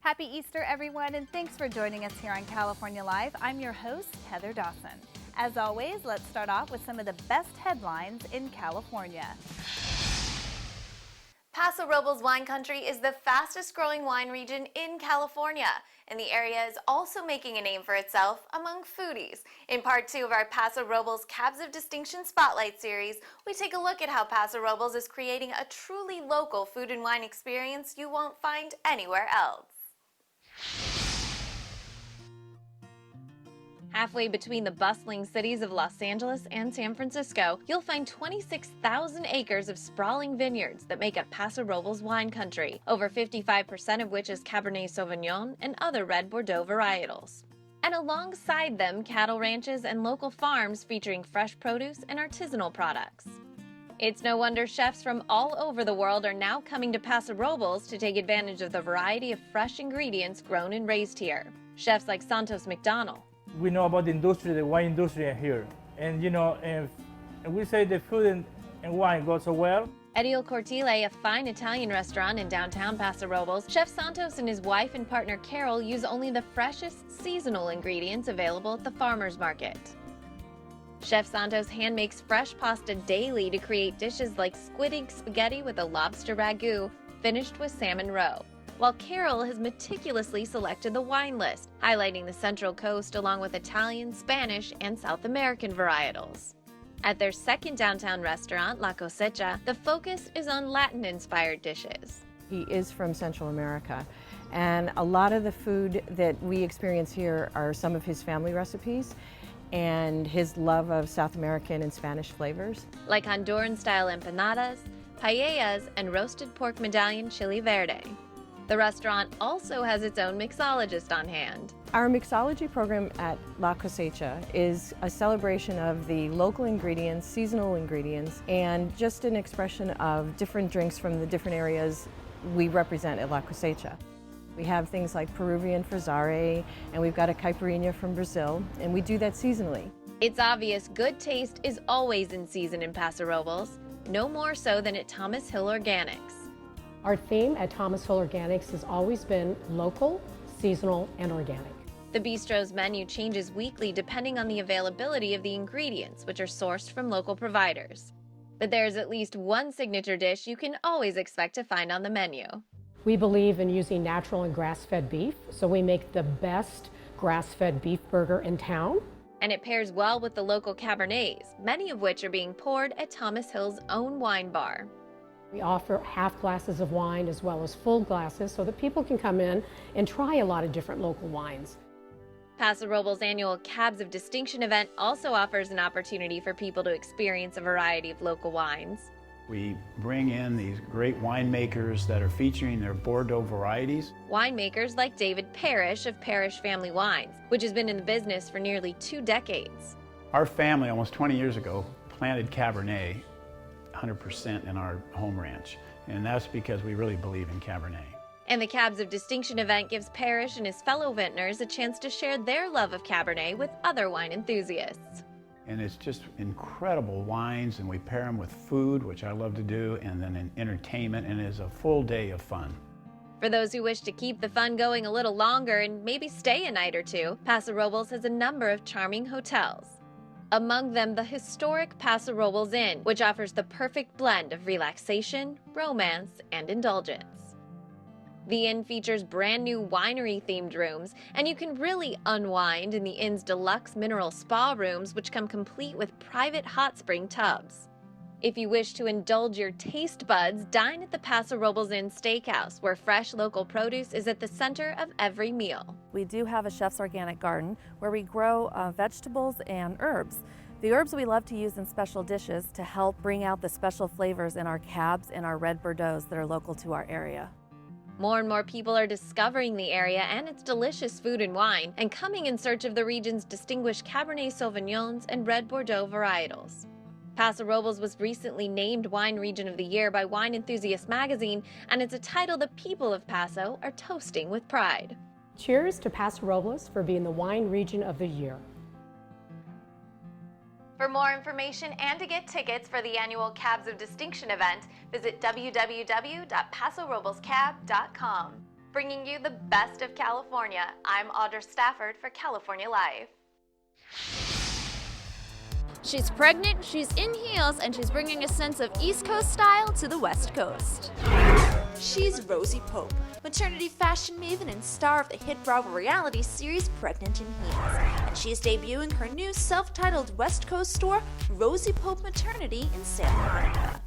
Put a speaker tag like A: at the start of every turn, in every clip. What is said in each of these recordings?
A: Happy Easter, everyone, and thanks for joining us here on California Live. I'm your host, Heather Dawson. As always, let's start off with some of the best headlines in California.
B: Paso Robles wine country is the fastest growing wine region in California, and the area is also making a name for itself among foodies. In part 2 of our Paso Robles Cabs of Distinction Spotlight series, we take a look at how Paso Robles is creating a truly local food and wine experience you won't find anywhere else. Halfway between the bustling cities of Los Angeles and San Francisco, you'll find 26,000 acres of sprawling vineyards that make up Paso Robles wine country, over 55% of which is Cabernet Sauvignon and other red Bordeaux varietals. And alongside them, cattle ranches and local farms featuring fresh produce and artisanal products. It's no wonder chefs from all over the world are now coming to Paso Robles to take advantage of the variety of fresh ingredients grown and raised here. Chefs like Santos McDonald.
C: We know about the industry, the wine industry here. And if we say the food and wine go so well.
B: At Il Cortile, a fine Italian restaurant in downtown Paso Robles, Chef Santos and his wife and partner Carol use only the freshest seasonal ingredients available at the farmer's market. Chef Santos hand makes fresh pasta daily to create dishes like squid ink spaghetti with a lobster ragu, finished with salmon roe. While Carol has meticulously selected the wine list, highlighting the Central Coast along with Italian, Spanish, and South American varietals. At their second downtown restaurant, La Cosecha, the focus is on Latin-inspired dishes.
D: He is from Central America, and a lot of the food that we experience here are some of his family recipes and his love of South American and Spanish flavors.
B: Like Honduran-style empanadas, paellas, and roasted pork medallion chili verde. The restaurant also has its own mixologist on hand.
D: Our mixology program at La Cosecha is a celebration of the local ingredients, seasonal ingredients, and just an expression of different drinks from the different areas we represent at La Cosecha. We have things like Peruvian frisare, and we've got a caipirinha from Brazil, and we do that seasonally.
B: It's obvious good taste is always in season in Paso Robles, no more so than at Thomas Hill Organics.
E: Our theme at Thomas Hill Organics has always been local, seasonal, and organic.
B: The bistro's menu changes weekly depending on the availability of the ingredients, which are sourced from local providers. But there's at least one signature dish you can always expect to find on the menu.
E: We believe in using natural and grass-fed beef, so we make the best grass-fed beef burger in town.
B: And it pairs well with the local Cabernets, many of which are being poured at Thomas Hill's own wine bar.
E: We offer half glasses of wine as well as full glasses so that people can come in and try a lot of different local wines.
B: Paso Robles' annual Cabs of Distinction event also offers an opportunity for people to experience a variety of local wines.
F: We bring in these great winemakers that are featuring their Bordeaux varieties.
B: Winemakers like David Parrish of Parrish Family Wines, which has been in the business for nearly 2 decades.
F: Our family, almost 20 years ago, planted Cabernet 100% in our home ranch, and that's because we really believe in Cabernet.
B: And the Cabs of Distinction event gives Parrish and his fellow vintners a chance to share their love of Cabernet with other wine enthusiasts.
F: And it's just incredible wines, and we pair them with food, which I love to do, and then in entertainment, and it is a full day of fun.
B: For those who wish to keep the fun going a little longer and maybe stay a night or two, Paso Robles has a number of charming hotels. Among them, the historic Paso Robles Inn, which offers the perfect blend of relaxation, romance, and indulgence. The inn features brand new winery-themed rooms, and you can really unwind in the inn's deluxe mineral spa rooms, which come complete with private hot spring tubs. If you wish to indulge your taste buds, dine at the Paso Robles Inn Steakhouse, where fresh local produce is at the center of every meal.
G: We do have a chef's organic garden where we grow vegetables and herbs. The herbs we love to use in special dishes to help bring out the special flavors in our cabs and our red Bordeauxs that are local to our area.
B: More and more people are discovering the area and its delicious food and wine, and coming in search of the region's distinguished Cabernet Sauvignons and red Bordeaux varietals. Paso Robles was recently named Wine Region of the Year by Wine Enthusiast magazine, and it's a title the people of Paso are toasting with pride.
E: Cheers to Paso Robles for being the Wine Region of the Year.
B: For more information and to get tickets for the annual Cabs of Distinction event, visit www.pasoroblescab.com. Bringing you the best of California, I'm Audra Stafford for California Life.
H: She's pregnant, she's in heels, and she's bringing a sense of East Coast style to the West Coast.
I: She's Rosie Pope, maternity fashion maven and star of the hit Bravo reality series Pregnant in Heels. And she is debuting her new self-titled West Coast store, Rosie Pope Maternity in Santa Monica.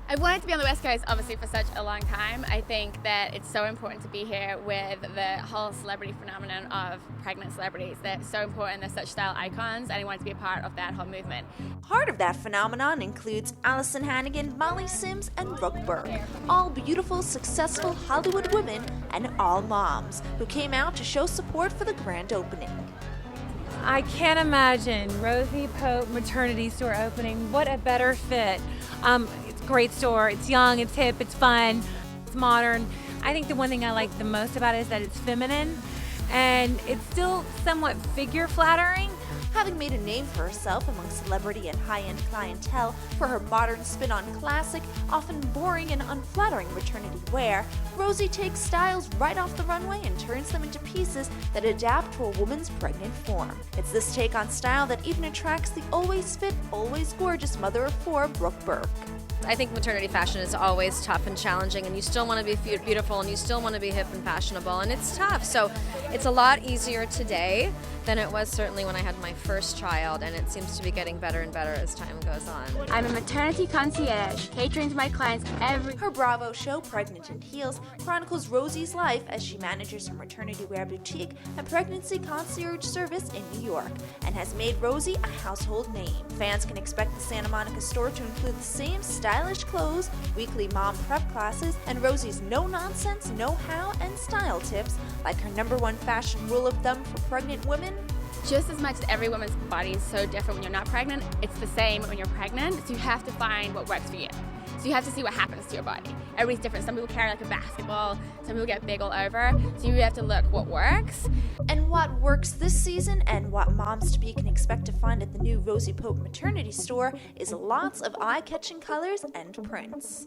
J: I've wanted to be on the West Coast obviously for such a long time. I think that it's so important to be here with the whole celebrity phenomenon of pregnant celebrities. They're so important, they're such style icons, and I wanted to be a part of that whole movement.
I: Part of that phenomenon includes Allison Hannigan, Molly Sims, and Brooke Burke. All beautiful, successful Hollywood women and all moms who came out to show support for the grand opening.
K: I can't imagine Rosie Pope Maternity store opening. What a better fit. It's a great store. It's young, it's hip, it's fun, it's modern. I think the one thing I like the most about it is that it's feminine and it's still somewhat figure flattering.
I: Having made a name for herself among celebrity and high-end clientele for her modern spin on classic, often boring and unflattering maternity wear, Rosie takes styles right off the runway and turns them into pieces that adapt to a woman's pregnant form. It's this take on style that even attracts the always fit, always gorgeous mother of four, Brooke Burke.
L: I think maternity fashion is always tough and challenging, and you still want to be beautiful and you still want to be hip and fashionable, and it's tough. So it's a lot easier today than it was certainly when I had my first child, and it seems to be getting better and better as time goes on.
K: I'm a maternity concierge, catering to my clients
I: Her Bravo show, Pregnant in Heels, chronicles Rosie's life as she manages her maternity wear boutique and pregnancy concierge service in New York, and has made Rosie a household name. Fans can expect the Santa Monica store to include the same stylish clothes, weekly mom prep classes, and Rosie's no-nonsense, know-how, and style tips, like her #1 fashion rule of thumb for pregnant women.
J: Just as much as every woman's body is so different when you're not pregnant, it's the same when you're pregnant, so you have to find what works for you. So you have to see what happens to your body. Everybody's different. Some people carry like a basketball, some people get big all over, so you have to look what works.
I: And what works this season and what moms-to-be can expect to find at the new Rosie Pope Maternity store is lots of eye-catching colors and prints.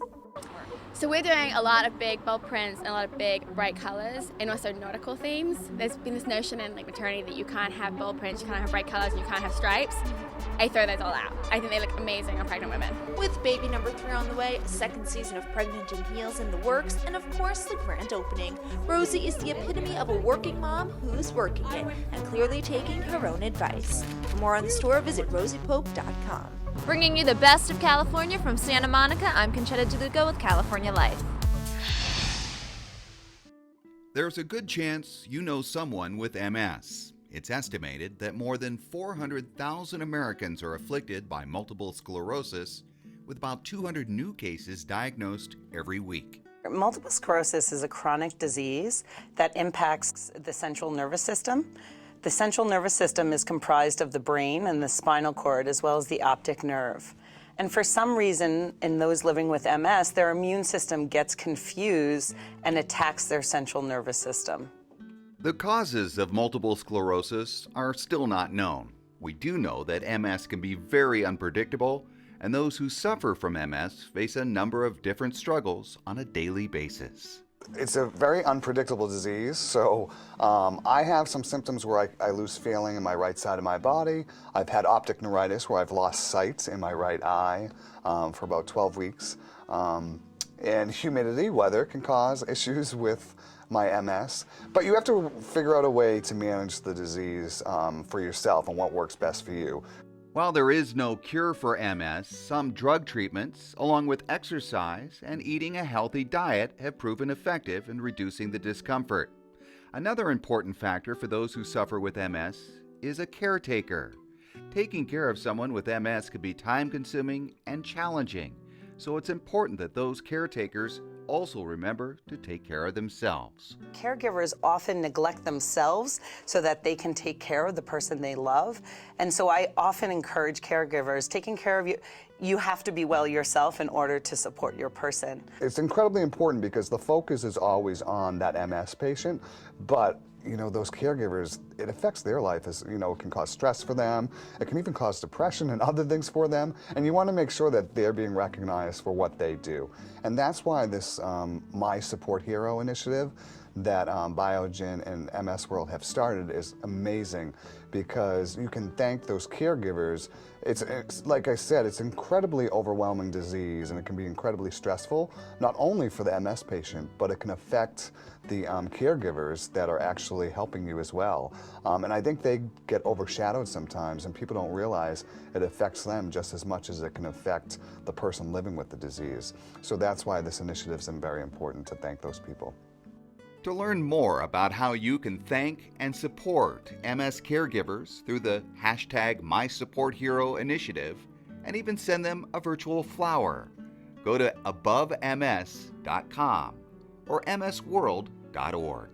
J: So we're doing a lot of big bold prints and a lot of big bright colors and also nautical themes. There's been this notion in maternity that you can't have bold prints, you can't have bright colors, and you can't have stripes. I throw those all out. I think they look amazing on pregnant women.
I: With baby #3 on the way, a second season of Pregnant in Heels in the works, and of course the grand opening. Rosie is the epitome of a working mom who's working it and clearly taking her own advice. For more on the store, visit rosiepope.com.
H: Bringing you the best of California from Santa Monica, I'm Conchetta Dudugo with California Life.
M: There's a good chance you know someone with MS. It's estimated that more than 400,000 Americans are afflicted by multiple sclerosis, with about 200 new cases diagnosed every week.
N: Multiple sclerosis is a chronic disease that impacts the central nervous system. The central nervous system is comprised of the brain and the spinal cord, as well as the optic nerve. And for some reason, in those living with MS, their immune system gets confused and attacks their central nervous system.
M: The causes of multiple sclerosis are still not known. We do know that MS can be very unpredictable, and those who suffer from MS face a number of different struggles on a daily basis.
O: It's a very unpredictable disease, so I have some symptoms where I lose feeling in my right side of my body. I've had optic neuritis where I've lost sight in my right eye for about 12 weeks. And humidity, weather, can cause issues with my MS. But you have to figure out a way to manage the disease for yourself and what works best for you.
M: While there is no cure for MS, some drug treatments, along with exercise and eating a healthy diet, have proven effective in reducing the discomfort. Another important factor for those who suffer with MS is a caretaker. Taking care of someone with MS can be time-consuming and challenging, so it's important that those caretakers also remember to take care of themselves.
N: Caregivers often neglect themselves so that they can take care of the person they love. And so I often encourage caregivers, taking care of you, you have to be well yourself in order to support your person.
O: It's incredibly important because the focus is always on that MS patient, but those caregivers, it affects their life as, it can cause stress for them. It can even cause depression and other things for them. And you want to make sure that they're being recognized for what they do. And that's why this My Support Hero initiative that Biogen and MS World have started is amazing, because you can thank those caregivers. It's like I said, it's incredibly overwhelming disease, and it can be incredibly stressful, not only for the MS patient, but it can affect the caregivers that are actually helping you as well. And I think they get overshadowed sometimes, and people don't realize it affects them just as much as it can affect the person living with the disease. So that's why this initiative is very important, to thank those people.
M: To learn more about how you can thank and support MS caregivers through the hashtag #MySupportHero initiative, and even send them a virtual flower, go to abovems.com or msworld.org.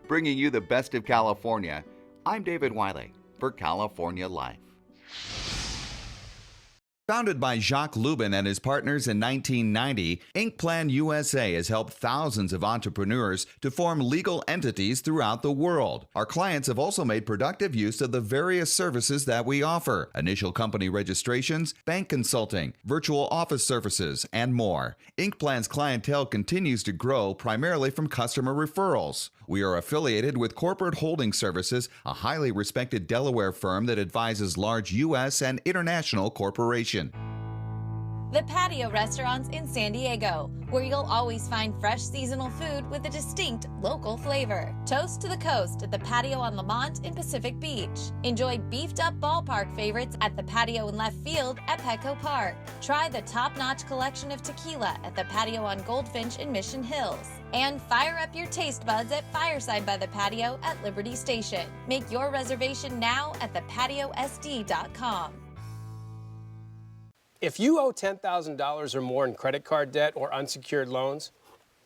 M: Bringing you the best of California, I'm David Wiley for California Life. Founded by Jacques Lubin and his partners in 1990, IncPlan USA has helped thousands of entrepreneurs to form legal entities throughout the world. Our clients have also made productive use of the various services that we offer: initial company registrations, bank consulting, virtual office services, and more. IncPlan's clientele continues to grow primarily from customer referrals. We are affiliated with Corporate Holding Services, a highly respected Delaware firm that advises large U.S. and international corporations.
B: The Patio Restaurants in San Diego, where you'll always find fresh seasonal food with a distinct local flavor. Toast to the coast at the Patio on Lamont in Pacific Beach. Enjoy beefed-up ballpark favorites at the Patio in Left Field at Petco Park. Try the top-notch collection of tequila at the Patio on Goldfinch in Mission Hills. And fire up your taste buds at Fireside by the Patio at Liberty Station. Make your reservation now at thepatiosd.com.
P: If you owe $10,000 or more in credit card debt or unsecured loans,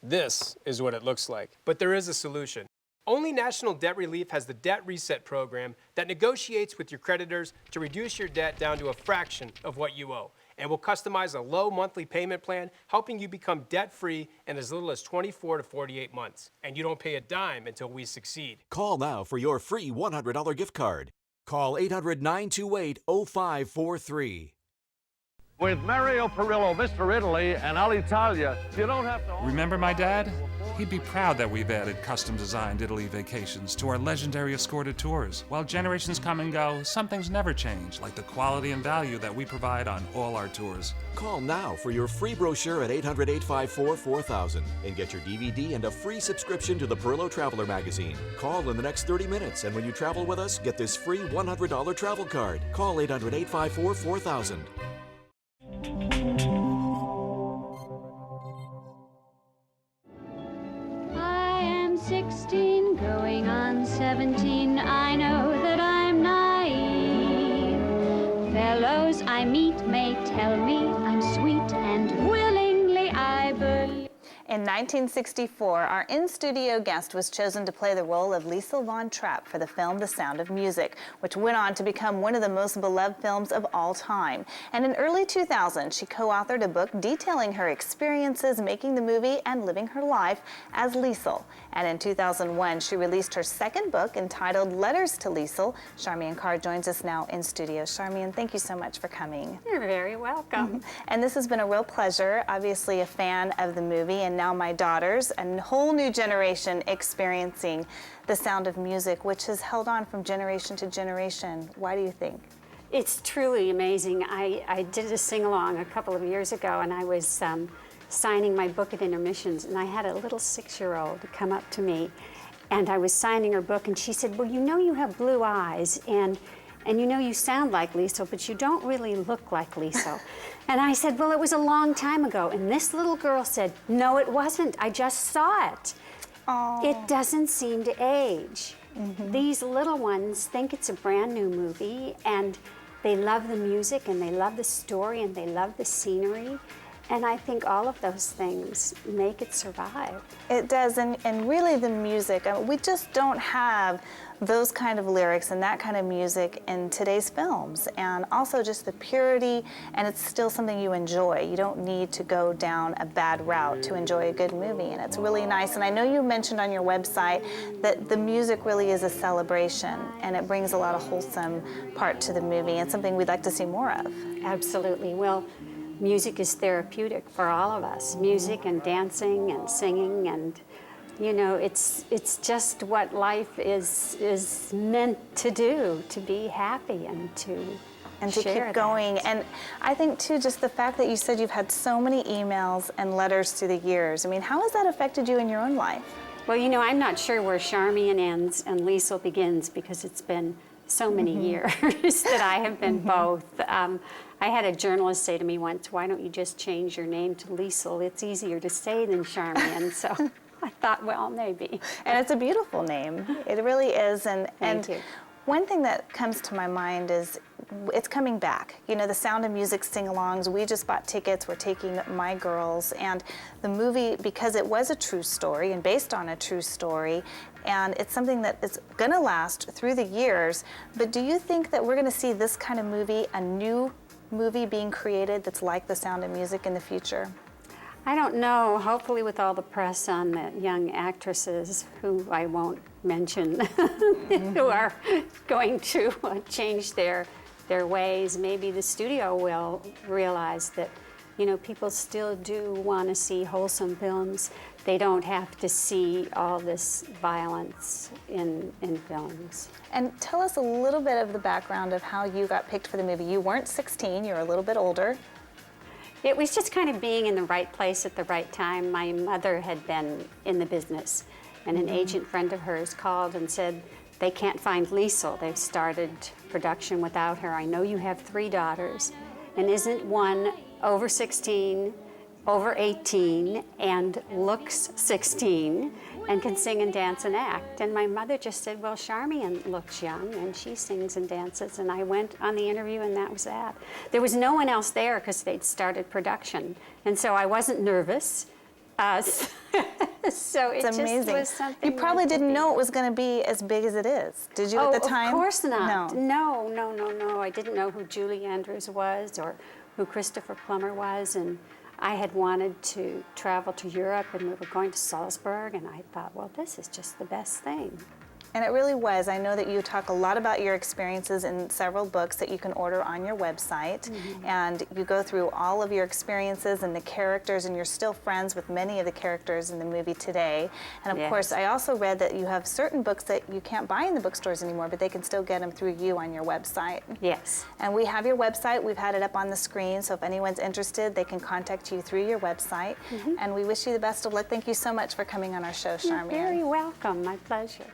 P: this is what it looks like. But there is a solution. Only National Debt Relief has the Debt Reset program that negotiates with your creditors to reduce your debt down to a fraction of what you owe, and will customize a low monthly payment plan, helping you become debt-free in as little as 24 to 48 months. And you don't pay a dime until we succeed.
Q: Call now for your free $100 gift card. Call 800-928-0543.
R: With Mario Perillo, Mr. Italy, and Alitalia, you don't have to...
S: Remember my dad? He'd be proud that we've added custom-designed Italy vacations to our legendary escorted tours. While generations come and go, some things never change, like the quality and value that we provide on all our tours.
Q: Call now for your free brochure at 800-854-4000 and get your DVD and a free subscription to the Perillo Traveler magazine. Call in the next 30 minutes, and when you travel with us, get this free $100 travel card. Call 800-854-4000.
T: I am 16, going on 17. I know that I'm naive. Fellows I meet may tell me I'm sweet, and willingly I believe.
A: In 1964, our in-studio guest was chosen to play the role of Leisel Von Trapp for the film The Sound of Music, which went on to become one of the most beloved films of all time. And in early 2000, she co-authored a book detailing her experiences making the movie and living her life as Leisel. And in 2001, she released her second book entitled Letters to Leisel. Charmian Carr joins us now in studio. Charmian, thank you so much for coming.
U: You're very welcome.
A: And this has been a real pleasure. Obviously a fan of the movie, and now my daughters, a whole new generation experiencing The Sound of Music, which has held on from generation to generation. Why do you think?
U: It's truly amazing. I did a sing-along a couple of years ago, and I was signing my book at intermissions, and I had a little 6-year-old come up to me, and I was signing her book, and she said, well, you know you have blue eyes, and you know you sound like Leisel, but you don't really look like Leisel. And I said, well, it was a long time ago. And this little girl said, no, it wasn't. I just saw it.
A: Aww.
U: It doesn't seem to age. These little ones think it's a brand new movie, and they love the music, and they love the story, and they love the scenery. And I think all of those things make it survive.
A: It does, and really the music, we just don't have those kind of lyrics and that kind of music in today's films. And also just the purity, and it's still something you enjoy. You don't need to go down a bad route to enjoy a good movie, and it's really nice. And I know you mentioned on your website that the music really is a celebration, and it brings a lot of wholesome part to the movie, and something we'd like to see more of.
U: Absolutely. Well, music is therapeutic for all of us. Music and dancing and singing and You know, it's just what life is meant to do, to be happy and to
A: keep going. And I think too, just the fact that you said you've had so many emails and letters through the years. I mean, how has that affected you in your own life?
U: Well, you know, I'm not sure where Charmian ends and Leisel begins, because it's been so many years that I have been both. I had a journalist say to me once, "Why don't you just change your name to Leisel? It's easier to say than Charmian." So I thought, well, maybe.
A: And it's a beautiful name. It really is. And
U: Thank you.
A: One thing that comes to my mind is it's coming back. You know, the Sound of Music sing-alongs, we just bought tickets. We're taking my girls. And the movie, because it was a true story and based on a true story, and it's something that is going to last through the years, but do you think that we're going to see this kind of movie, a new movie being created that's like The Sound of Music in the future?
U: I don't know. Hopefully with all the press on the young actresses, who I won't mention, who are going to change their ways, maybe the studio will realize that, you know, people still do want to see wholesome films. They don't have to see all this violence in films.
A: And tell us a little bit of the background of how you got picked for the movie. You weren't 16, you were a little bit older.
U: It was just kind of being in the right place at the right time. My mother had been in the business, and an agent friend of hers called and said, they can't find Leisel. They've started production without her. I know you have 3 daughters, and isn't one over 16, over 18, and looks 16, and can sing and dance and act? And my mother just said, well, Charmian looks young, and she sings and dances. And I went on the interview, and that was that. There was no one else there because they'd started production. And so I wasn't nervous. So it
A: It's amazing.
U: just was something.
A: You probably didn't know it was going to be as big as it is, did you, at the time?
U: Of course not.
A: No.
U: No. I didn't know who Julie Andrews was or who Christopher Plummer was. And I had wanted to travel to Europe, and we were going to Salzburg, and I thought, well, this is just the best thing.
A: And it really was. I know that you talk a lot about your experiences in several books that you can order on your website. And you go through all of your experiences and the characters, and you're still friends with many of the characters in the movie today. And of course, I also read that you have certain books that you can't buy in the bookstores anymore, but they can still get them through you on your website.
U: Yes.
A: And we have your website. We've had it up on the screen, so if anyone's interested, they can contact you through your website. And we wish you the best of luck. Thank you so much for coming on our show, Charmian.
U: You're very welcome. My pleasure.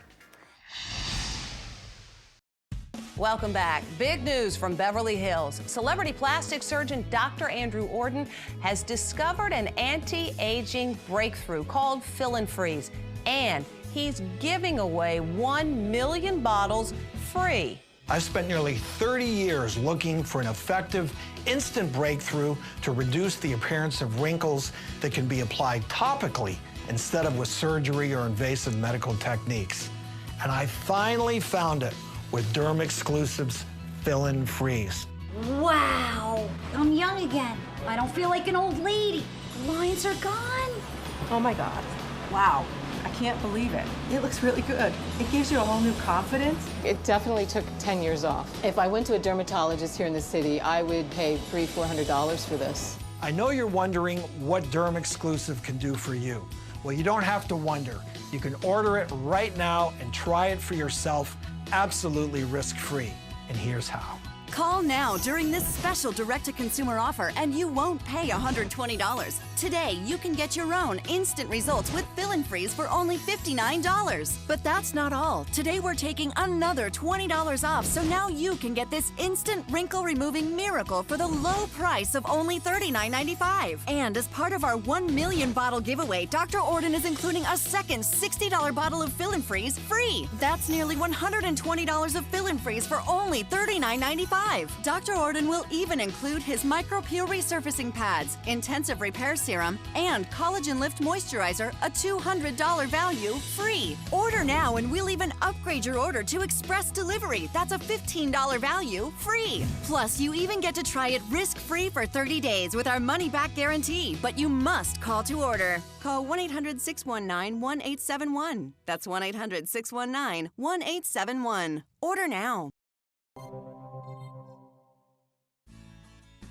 C: Welcome back. Big news from Beverly Hills. Celebrity plastic surgeon Dr. Andrew Orden has discovered an anti-aging breakthrough called Fill and Freeze, and he's giving away 1 million bottles free.
V: I've spent nearly 30 years looking for an effective, instant breakthrough to reduce the appearance of wrinkles that can be applied topically instead of with surgery or invasive medical techniques. And I finally found it with Derm Exclusives Fill and Freeze.
W: Wow, I'm young again. I don't feel like an old lady. The lines are gone.
X: Oh my God. Wow, I can't believe it. It looks really good. It gives you a whole new confidence.
Y: It definitely took 10 years off. If I went to a dermatologist here in the city, I would pay $300-400 for this.
V: I know you're wondering what Derm Exclusive can do for you. Well, you don't have to wonder. You can order it right now and try it for yourself absolutely risk-free. And here's how.
Z: Call now during this special direct-to-consumer offer and you won't pay $120. Today, you can get your own instant results with Fill and Freeze for only $59. But that's not all. Today, we're taking another $20 off, so now you can get this instant wrinkle-removing miracle for the low price of only $39.95. And as part of our 1 million bottle giveaway, Dr. Orden is including a second $60 bottle of Fill and Freeze free. That's nearly $120 of Fill and Freeze for only $39.95. Dr. Orden will even include his micro-peel resurfacing pads, intensive repair serum, and collagen lift moisturizer, a $200 value, free. Order now and we'll even upgrade your order to express delivery. That's a $15 value, free. Plus, you even get to try it risk-free for 30 days with our money-back guarantee, but you must call to order. Call 1-800-619-1871. That's 1-800-619-1871. Order now.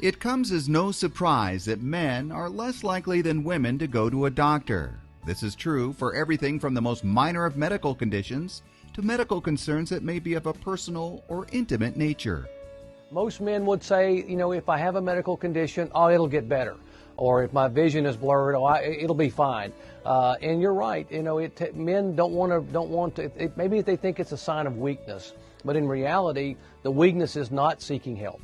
M: It comes as no surprise that men are less likely than women to go to a doctor. This is true for everything from the most minor of medical conditions to medical concerns that may be of a personal or intimate nature.
D: Most men would say, you know, if I have a medical condition, oh, it'll get better. Or if my vision is blurred, oh, it'll be fine. And you're right. You know, men don't want to. Maybe they think it's a sign of weakness, but in reality, the weakness is not seeking help.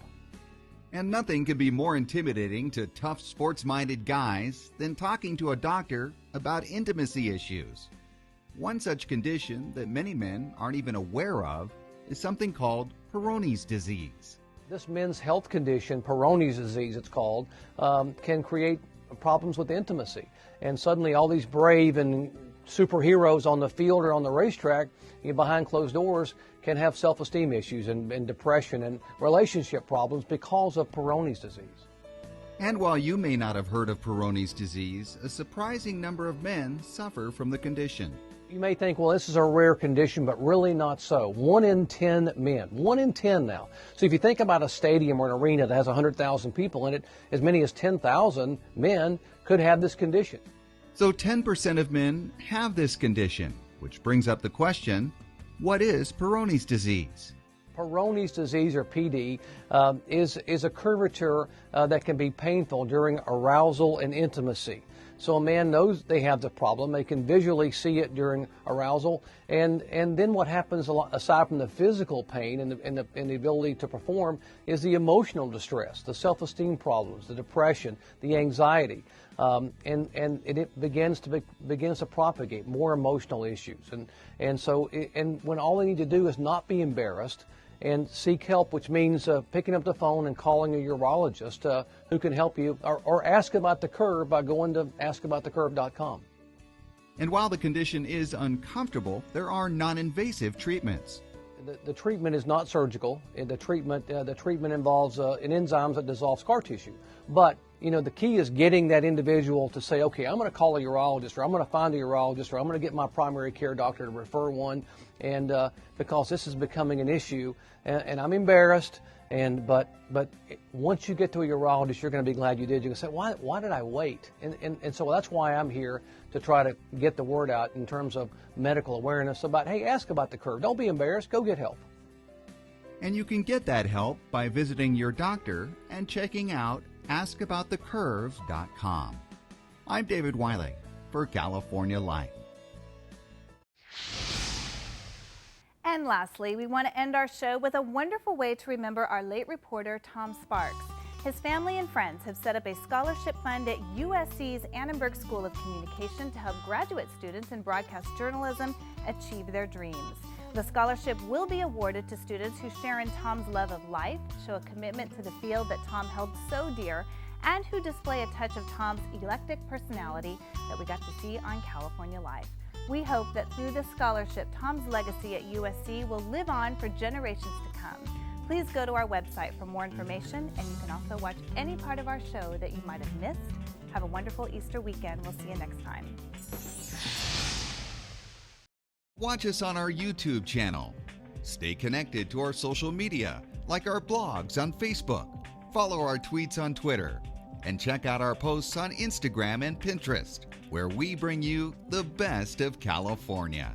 M: And nothing could be more intimidating to tough, sports-minded guys than talking to a doctor about intimacy issues. One such condition that many men aren't even aware of is something called Peyronie's disease.
D: This men's health condition, Peyronie's disease it's called, can create problems with intimacy. And suddenly all these brave and superheroes on the field or on the racetrack, behind closed doors, can have self-esteem issues and depression and relationship problems because of Peyronie's disease.
M: And while you may not have heard of Peyronie's disease, a surprising number of men suffer from the condition.
D: You may think, well, this is a rare condition, but really not so. 1 in 10 men. 1 in 10 now. So if you think about a stadium or an arena that has 100,000 people in it, as many as 10,000 men could have this condition.
M: So 10% of men have this condition, which brings up the question, what is Peyronie's disease?
D: Peyronie's disease, or PD, is a curvature that can be painful during arousal and intimacy. So a man knows they have the problem. They can visually see it during arousal. And then what happens, aside from the physical pain and the ability to perform, is the emotional distress, the self-esteem problems, the depression, the anxiety. And it begins to propagate more emotional issues. And so when all they need to do is not be embarrassed and seek help, which means picking up the phone and calling a urologist who can help you, or ask about the curve by going to askaboutthecurve.com.
M: And while the condition is uncomfortable, there are non-invasive treatments.
D: The treatment is not surgical. The treatment involves an enzyme that dissolves scar tissue. But the key is getting that individual to say, okay, I'm going to call a urologist, or I'm going to find a urologist, or I'm going to get my primary care doctor to refer one, and because this is becoming an issue, and I'm embarrassed. But once you get to a urologist, you're going to be glad you did. You're going to say, why did I wait? And so that's why I'm here, to try to get the word out in terms of medical awareness about, hey, ask about the curve. Don't be embarrassed. Go get help.
M: And you can get that help by visiting your doctor and checking out askaboutthecurve.com. I'm David Wiley for California Life.
A: And lastly, we want to end our show with a wonderful way to remember our late reporter, Tom Sparks. His family and friends have set up a scholarship fund at USC's Annenberg School of Communication to help graduate students in broadcast journalism achieve their dreams. The scholarship will be awarded to students who share in Tom's love of life, show a commitment to the field that Tom held so dear, and who display a touch of Tom's eclectic personality that we got to see on California Life. We hope that through this scholarship, Tom's legacy at USC will live on for generations to come. Please go to our website for more information, and you can also watch any part of our show that you might have missed. Have a wonderful Easter weekend. We'll see you next time.
M: Watch us on our YouTube channel. Stay connected to our social media, like our blogs on Facebook. Follow our tweets on Twitter. And check out our posts on Instagram and Pinterest, where we bring you the best of California.